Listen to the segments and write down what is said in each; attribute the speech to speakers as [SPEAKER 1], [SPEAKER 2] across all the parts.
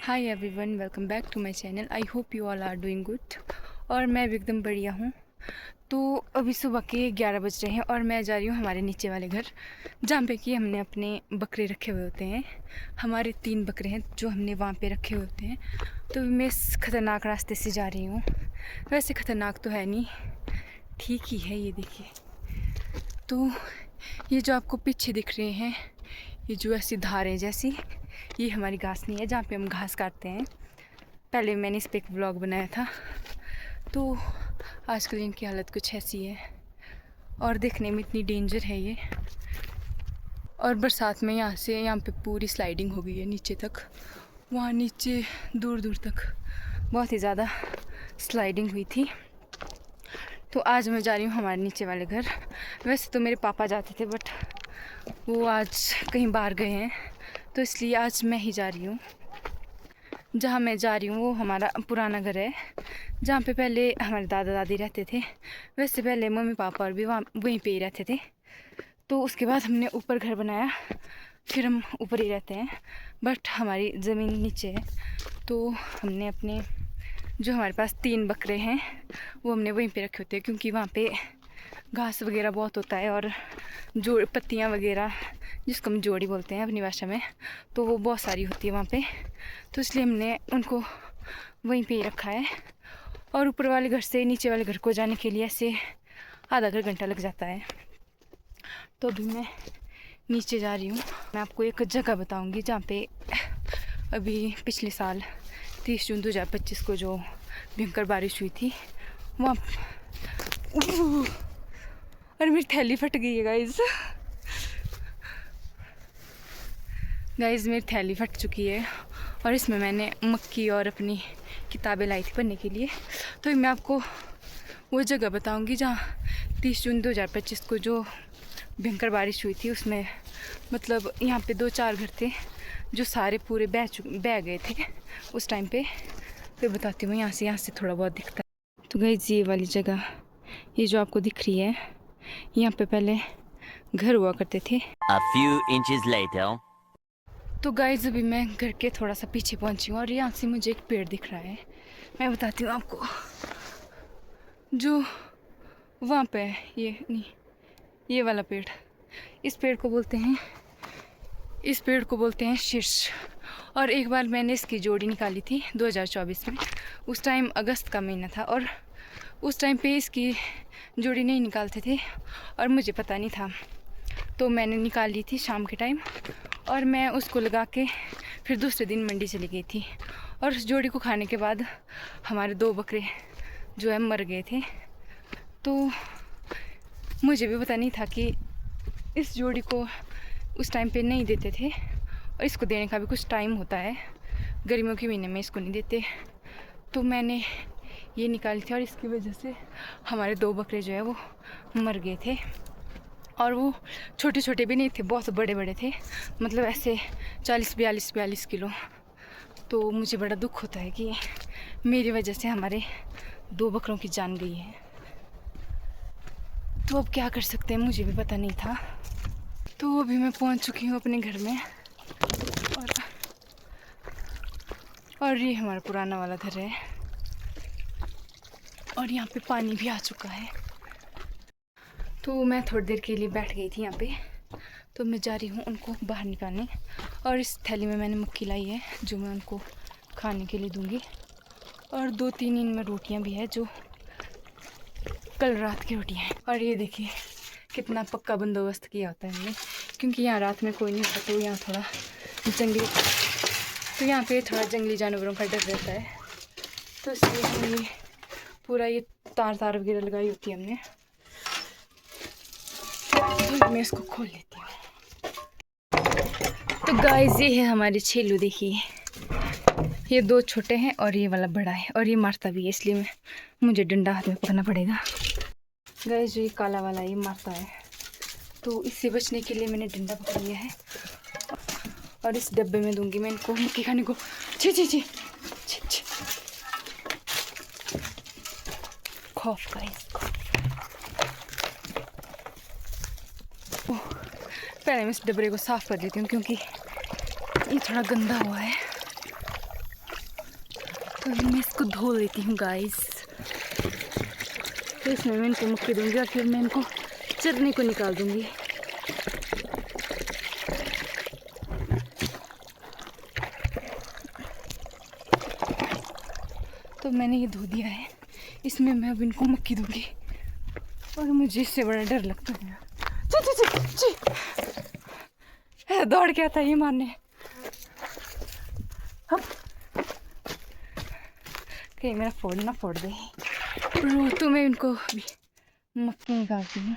[SPEAKER 1] Hi everyone, welcome back to my channel. I hope you all are doing good. और मैं भी एकदम बढ़िया हूँ। तो अभी सुबह के 11 बज रहे हैं और मैं जा रही हूँ हमारे नीचे वाले घर, जहाँ पे कि हमने अपने बकरे रखे हुए होते हैं। हमारे 3 बकरे हैं जो हमने वहाँ पे रखे हुए होते हैं। तो मैं इस खतरनाक रास्ते से जा रही हूँ। वैसे खतरनाक तो है नहीं, ठीक ही है। ये देखिए, तो ये जो आपको पीछे दिख रहे हैं, ये जो ऐसी धारें जैसी, ये हमारी घास नहीं है जहाँ पे हम घास काटते हैं। पहले मैंने इस पे एक व्लॉग बनाया था। तो आजकल इनकी हालत कुछ ऐसी है और देखने में इतनी डेंजर है ये। और बरसात में यहाँ पे पूरी स्लाइडिंग हो गई है नीचे तक। वहाँ नीचे दूर दूर तक बहुत ही ज़्यादा स्लाइडिंग हुई थी। तो आज मैं जा रही हूँ हमारे नीचे वाले घर। वैसे तो मेरे पापा जाते थे, बट वो आज कहीं बाहर गए हैं, तो इसलिए आज मैं ही जा रही हूँ। जहाँ मैं जा रही हूँ वो हमारा पुराना घर है, जहाँ पे पहले हमारे दादा दादी रहते थे। वैसे पहले मम्मी पापा और भी वहीं पे ही रहते थे। तो उसके बाद हमने ऊपर घर बनाया, फिर हम ऊपर ही रहते हैं। बट हमारी ज़मीन नीचे है, तो हमने अपने जो हमारे पास 3 बकरे हैं वो हमने वहीं पे रखे होते हैं, क्योंकि वहाँ पे घास वगैरह बहुत होता है और जो पत्तियाँ वगैरह, जिसको हम जोड़ी बोलते हैं अपनी भाषा में, तो वो बहुत सारी होती है वहाँ पे। तो इसलिए हमने उनको वहीं पे ही रखा है। और ऊपर वाले घर से नीचे वाले घर को जाने के लिए ऐसे आधा घंटा लग जाता है। तो अभी मैं नीचे जा रही हूँ। मैं आपको एक जगह बताऊँगी जहाँ पे अभी पिछले साल 30 जून 2025 को जो भयंकर बारिश हुई थी वहाँ। और मेरी थैली फट गई है गाइज। मेरी थैली फट चुकी है और इसमें मैंने मक्की और अपनी किताबें लाई थी पढ़ने के लिए। तो मैं आपको वो जगह बताऊंगी जहाँ 30 जून 2025 को जो भयंकर बारिश हुई थी, उसमें मतलब यहाँ पे 2-4 घर थे जो सारे पूरे बह गए थे उस टाइम पे। तो बताती हूँ, यहाँ से थोड़ा बहुत दिखता है। तो गाइस ये वाली जगह, ये जो आपको दिख रही है, यहाँ पे पहले घर हुआ करते थे।
[SPEAKER 2] A few inches later.
[SPEAKER 1] तो गाइस अभी मैं घर के थोड़ा सा पीछे पहुंची हूँ और यहाँ से मुझे एक पेड़ दिख रहा है। मैं बताती हूँ आपको, जो वहाँ पे है, ये नहीं, ये वाला पेड़, इस पेड़ को बोलते हैं शीर्ष। और एक बार मैंने इसकी जोड़ी निकाली थी 2024 में। उस टाइम अगस्त का महीना था और उस टाइम पे इसकी जोड़ी नहीं निकालते थे और मुझे पता नहीं था। तो मैंने निकाल ली थी शाम के टाइम और मैं उसको लगा के फिर दूसरे दिन मंडी चली गई थी। और उस जोड़ी को खाने के बाद हमारे 2 बकरे जो है मर गए थे। तो मुझे भी पता नहीं था कि इस जोड़ी को उस टाइम पे नहीं देते थे और इसको देने का भी कुछ टाइम होता है। गर्मियों के महीने में इसको नहीं देते। तो मैंने ये निकाली थी और इसकी वजह से हमारे 2 बकरे जो है वो मर गए थे। और वो छोटे छोटे भी नहीं थे, बहुत बड़े बड़े थे, मतलब ऐसे 40-42 किलो। तो मुझे बड़ा दुख होता है कि मेरी वजह से हमारे 2 बकरों की जान गई है। तो अब क्या कर सकते हैं, मुझे भी पता नहीं था। तो अभी मैं पहुंच चुकी हूँ अपने घर में और ये हमारा पुराना वाला घर है और यहाँ पे पानी भी आ चुका है। तो मैं थोड़ी देर के लिए बैठ गई थी यहाँ पे। तो मैं जा रही हूँ उनको बाहर निकालने और इस थैली में मैंने मक्की लाई है जो मैं उनको खाने के लिए दूँगी। और 2-3 इनमें रोटियाँ भी है जो कल रात की रोटियाँ हैं। और ये देखिए कितना पक्का बंदोबस्त किया होता है हमने, क्योंकि यहाँ रात में कोई नहीं होता। तो यहाँ पे थोड़ा जंगली जानवरों का डर रहता है। तो इसलिए हमने पूरा ये तार वगैरह लगाई होती है हमने। तो मैं इसको खोल लेती हूँ। तो गाइस ये है हमारे छेलू, देखिए ये 2 छोटे हैं और ये वाला बड़ा है और ये मारता भी है, इसलिए मुझे डंडा हाथ में पकड़ना पड़ेगा। गाइस जो ये काला वाला ये मारता है, तो इससे बचने के लिए मैंने डंडा पकड़ लिया है और इस डब्बे में दूंगी मैं इनको मक्की खाने को। छी खौफ गाइस। पहले मैं इस डब्बे को साफ़ कर लेती हूँ क्योंकि ये थोड़ा गंदा हुआ है। तो अभी मैं इसको धो लेती हूँ गाइस। तो इसमें मैं इनको मक्खी दूँगी और फिर मैं इनको चरने को निकाल दूँगी। तो मैंने ये धो दिया है, इसमें मैं अब इनको मक्खी दूँगी और मुझे इससे बड़ा डर लगता है। ची ची ची ची, दौड़ के आता है ये मारने। कहीं मेरा फोड़ ना फोड़ दे। तो मैं इनको अभी मक्खी निकालती हूँ।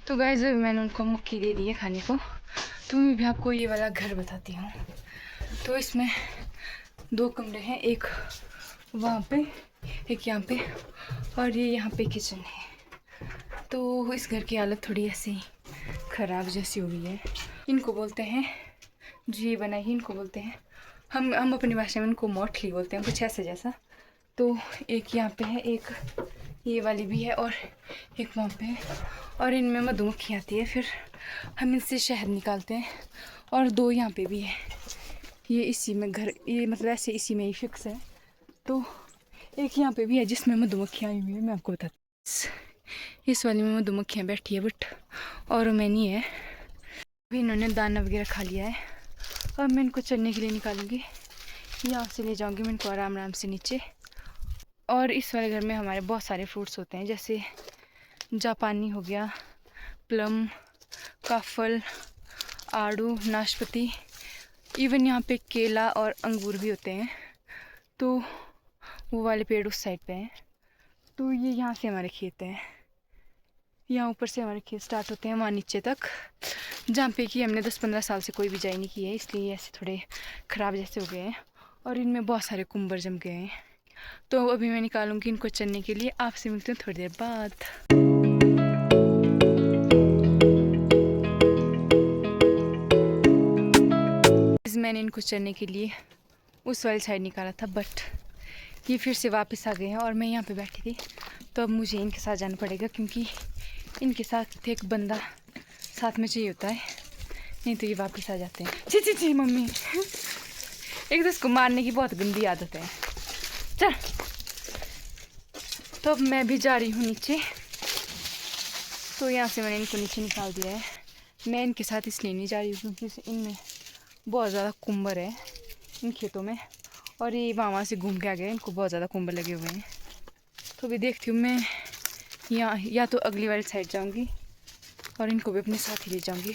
[SPEAKER 1] तो गाइस अभी मैंने उनको मक्खी दे दी है खाने को। तो मैं भी आपको ये वाला घर बताती हूँ। तो इसमें 2 कमरे हैं, एक वहाँ पे, एक यहाँ पे, और ये यहाँ पे किचन है। तो इस घर की हालत थोड़ी ऐसी ख़राब जैसी हो गई है। इनको बोलते हैं, जो ये बनाई है इनको बोलते हैं, हम अपनी भाषा में इनको मोटली बोलते हैं, कुछ ऐसे जैसा। तो एक यहाँ पे है, एक ये वाली भी है और एक वहाँ पे है। और इनमें मधुमक्खी आती है, फिर हम इनसे शहद निकालते हैं। और 2 यहाँ पे भी है, ये इसी में घर, ये मतलब ऐसे इसी में ही फिक्स है। तो एक यहाँ पे भी है जिसमें मधुमक्खियाँ आई हुई है, मैं आपको बताती हूँ। इस वाली में मधुमक्खियाँ बैठी है बट और में नहीं है। अभी इन्होंने दाना वगैरह खा लिया है और मैं इनको चरने के लिए निकालूंगी। यहाँ से ले जाऊँगी मैं इनको आराम आराम से नीचे। और इस वाले घर में हमारे बहुत सारे फ्रूट्स होते हैं, जैसे जापानी हो गया, प्लम, काफल, आड़ू, नाशपाती, इवन यहाँ पे केला और अंगूर भी होते हैं। तो वो वाले पेड़ उस साइड पे हैं। तो ये यहाँ से हमारे खेत हैं, यहाँ ऊपर से हमारे खेत स्टार्ट होते हैं वहाँ नीचे तक, जहाँ पे कि हमने 10-15 साल से कोई बिजाई नहीं की है, इसलिए ऐसे थोड़े ख़राब जैसे हो गए हैं। और इनमें बहुत सारे कुंबर जम गए हैं। तो अभी मैं निकालूंगी इनको चरने के लिए। आपसे मिलती हूँ थोड़ी देर बाद। मैंने इनको चरने के लिए उस वाली साइड निकाला था, बट ये फिर से वापस आ गए हैं और मैं यहाँ पे बैठी थी। तो अब मुझे इनके साथ जाना पड़ेगा, क्योंकि इनके साथ एक बंदा साथ में चाहिए होता है, नहीं तो ये वापस आ जाते हैं। छी छी छी मम्मी, एक तो इसको मारने की बहुत गंदी आदत है। चल, तो अब मैं भी जा रही हूँ नीचे। तो यहाँ से मैंने इनको नीचे निकाल दिया है। मैं इनके साथ इसलिए नहीं जा रही हूँ क्योंकि इनमें बहुत ज़्यादा कुंबर है इन खेतों में, और ये वहाँ से घूम के आ गए, इनको बहुत ज़्यादा कुंबर लगे हुए हैं। तो अभी देखती हूँ मैं यहाँ या तो अगली वाली साइड जाऊँगी और इनको भी अपने साथ ही ले जाऊँगी,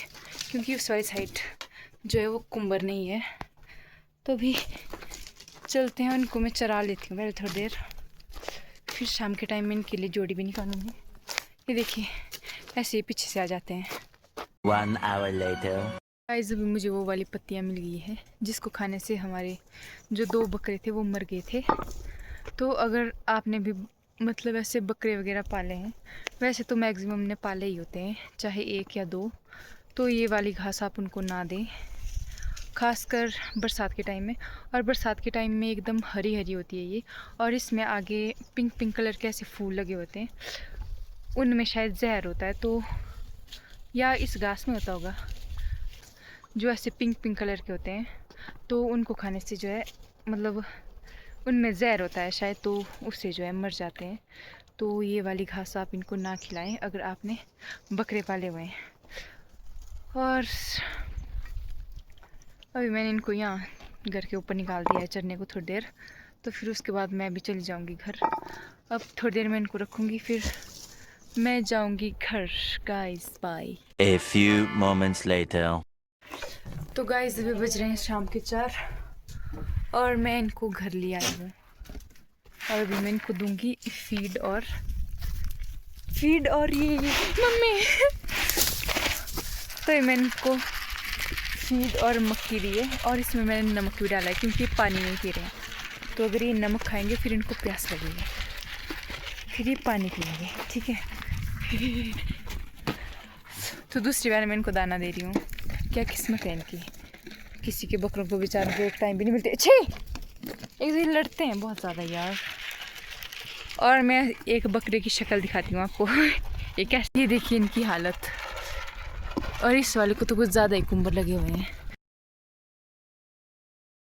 [SPEAKER 1] क्योंकि उस वाली साइड जो है वो कुंबर नहीं है। तो अभी चलते हैं, इनको मैं चरा लेती हूँ पहले थोड़ी देर, फिर शाम के टाइम में इनके लिए जोड़ी भी निकालूंगी। ये देखिए ऐसे ही पीछे से आ जाते हैं।
[SPEAKER 2] 1 hour later.
[SPEAKER 1] गाइस अभी मुझे वो वाली पत्तियाँ मिल गई है जिसको खाने से हमारे जो 2 बकरे थे वो मर गए थे। तो अगर आपने भी मतलब ऐसे बकरे वगैरह पाले हैं, वैसे तो मैक्सिमम ने पाले ही होते हैं, चाहे 1 या 2, तो ये वाली घास आप उनको ना दें, खासकर बरसात के टाइम में। और बरसात के टाइम में एकदम हरी हरी होती है ये, और इसमें आगे पिंक पिंक कलर के ऐसे फूल लगे होते हैं, उनमें शायद जहर होता है। तो या इस घास में होता होगा, जो ऐसे पिंक पिंक कलर के होते हैं, तो उनको खाने से जो है मतलब उनमें जहर होता है शायद, तो उससे जो है मर जाते हैं। तो ये वाली घास आप इनको ना खिलाएं अगर आपने बकरे पाले हुए हैं। और अभी मैंने इनको यहाँ घर के ऊपर निकाल दिया है चरने को थोड़ी देर, तो फिर उसके बाद मैं भी चली जाऊँगी घर। अब थोड़ी देर मैं इनको रखूँगी, फिर मैं जाऊँगी घर। Guys bye.
[SPEAKER 2] A few moments later.
[SPEAKER 1] तो गाइस अभी बज रहे हैं शाम के 4 और मैं इनको घर ले आई हूँ, और अभी मैं इनको दूंगी फीड और ये मम्मी तो मैंने इनको फीड और मक्की दी है, और इसमें मैंने नमक भी डाला है क्योंकि पानी नहीं पी रहे हैं। तो अगर ये नमक खाएंगे फिर इनको प्यास लगेगी, फिर ये पानी पिएंगे, ठीक है। तो दूसरी बार मैं इनको दाना दे रही हूँ। क्या किस्मत है इनकी, किसी के बकरों को बेचारों को एक टाइम भी नहीं मिलते। अच्छे एक दिन लड़ते हैं बहुत ज़्यादा यार। और मैं एक बकरे की शक्ल दिखाती हूँ आपको। ये कैसे, ये देखिए इनकी हालत। और इस वाले को तो कुछ ज़्यादा ही कुंबर लगे हुए हैं।